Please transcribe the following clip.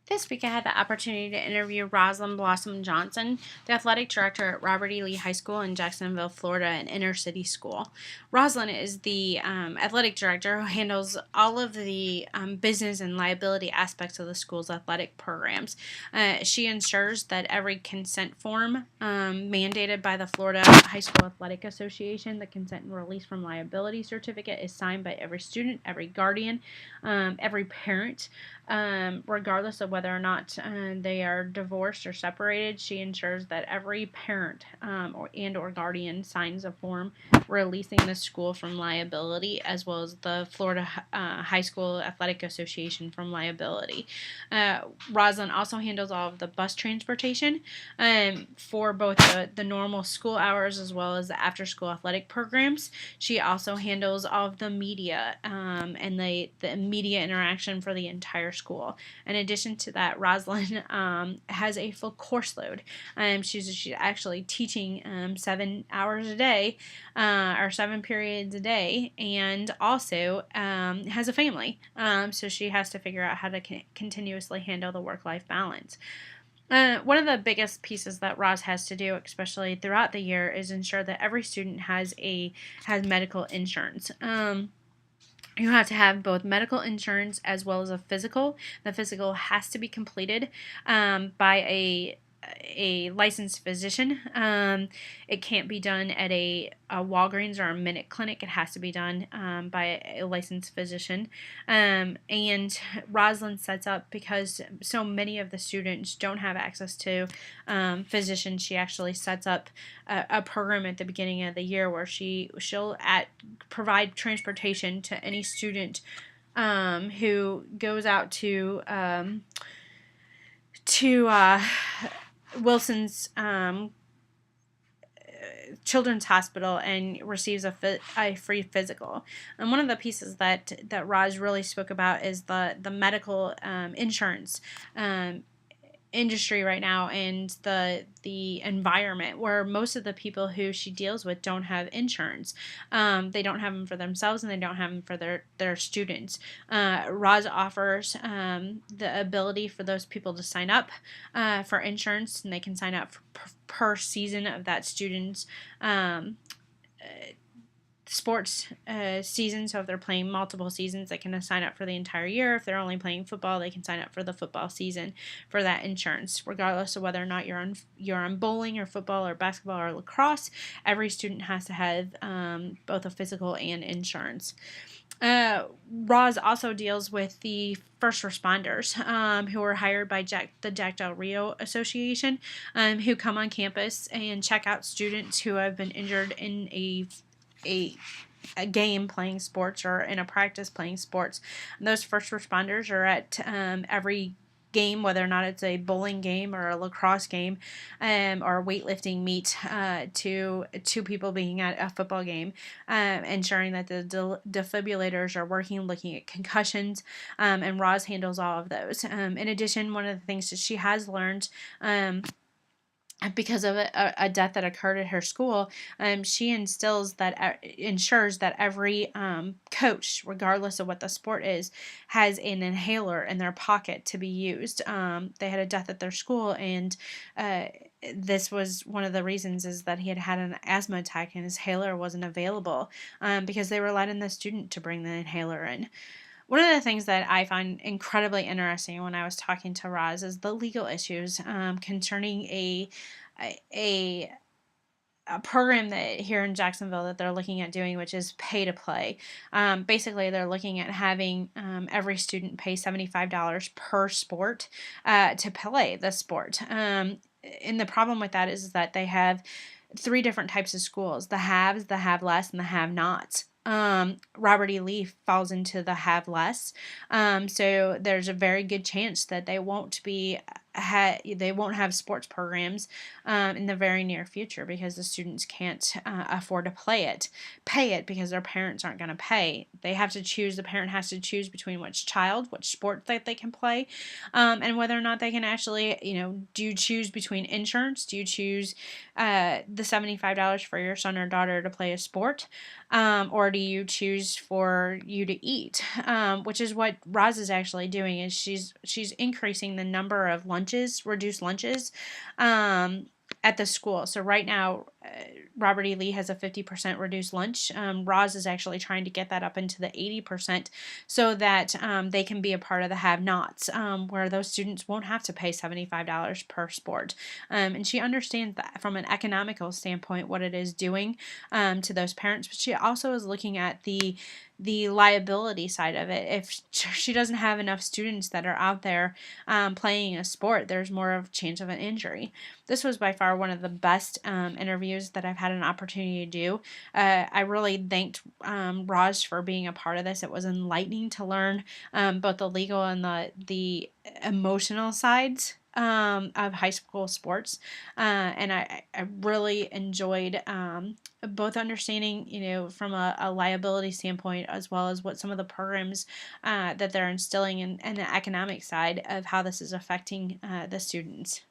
This week I had the opportunity to interview Rosalind Blossom Johnson, the athletic director at Robert E. Lee High School in Jacksonville, Florida, an inner city school. Rosalind is the athletic director who handles all of the business and liability aspects of the school's athletic programs. She ensures that every consent form mandated by the Florida High School Athletic Association, the consent and release from liability certificate, is signed by every student, every guardian, every parent. Regardless of whether or not they are divorced or separated, she ensures that every parent or guardian signs a form releasing the school from liability, as well as the Florida High School Athletic Association from liability. Rosalind also handles all of the bus transportation for both the normal school hours as well as the after-school athletic programs. She also handles all of the media and the media interaction for the entire school. In addition to that, Rosalind has a full course load. She's actually teaching 7 hours a day, or 7 periods a day, and also has a family. So she has to figure out how to continuously handle the work-life balance. One of the biggest pieces that Roz has to do, especially throughout the year, is ensure that every student has medical insurance. You have to have both medical insurance as well as a physical. The physical has to be completed by a licensed physician. It can't be done at a Walgreens or a Minute Clinic. It has to be done by a licensed physician. And Rosalind sets up, because so many of the students don't have access to physicians, she actually sets up a program at the beginning of the year where she'll provide transportation to any student who goes out to Wilson's Children's Hospital and receives a free physical. And one of the pieces that Roz really spoke about is the medical insurance industry right now, and the environment where most of the people who she deals with don't have insurance. They don't have them for themselves, and they don't have them for their students. Roz offers the ability for those people to sign up for insurance, and they can sign up per season of that student's sports season. So if they're playing multiple seasons, they can sign up for the entire year. If they're only playing football, they can sign up for the football season for that insurance, regardless of whether or not you're on bowling or football or basketball or lacrosse. Every student has to have both a physical and insurance. Roz also deals with the first responders who are hired by the Jack Del Rio Association, who come on campus and check out students who have been injured in a game playing sports or in a practice playing sports. And those first responders are at every game, whether or not it's a bowling game or a lacrosse game or a weightlifting meet, to two people being at a football game, ensuring that the defibrillators are working, looking at concussions, and Roz handles all of those. In addition, one of the things that she has learned because of a death that occurred at her school, she ensures that every coach, regardless of what the sport is, has an inhaler in their pocket to be used. They had a death at their school, and this was one of the reasons, is that he had an asthma attack and his inhaler wasn't available because they were letting the student to bring the inhaler in. One of the things that I find incredibly interesting when I was talking to Roz is the legal issues concerning a program that here in Jacksonville that they're looking at doing, which is pay to play. Basically, they're looking at having every student pay $75 per sport to play the sport. And the problem with that is that they have 3 different types of schools: the haves, the have less, and the have nots. Robert E. Lee falls into the have less. So there's a very good chance that they won't have sports programs in the very near future, because the students can't afford to pay it because their parents aren't going to pay. The parent has to choose between which sport that they can play, and whether or not they can actually, do you choose between insurance? Do you choose the $75 for your son or daughter to play a sport? or do you choose for you to eat? Which is what Roz is actually doing, is she's increasing the number of lunches, reduced lunches, um, at the school. So right now, Robert E. Lee has a 50% reduced lunch. Roz is actually trying to get that up into the 80% so that they can be a part of the have-nots, where those students won't have to pay $75 per sport. And she understands that from an economical standpoint, what it is doing to those parents, but she also is looking at the liability side of it. If she doesn't have enough students that are out there playing a sport, there's more of a chance of an injury. This was by far one of the best interviews that I've had an opportunity to do. I really thanked Raj for being a part of this. It was enlightening to learn both the legal and the emotional sides of high school sports, and I really enjoyed both understanding, from a liability standpoint, as well as what some of the programs that they're instilling, and the economic side of how this is affecting the students.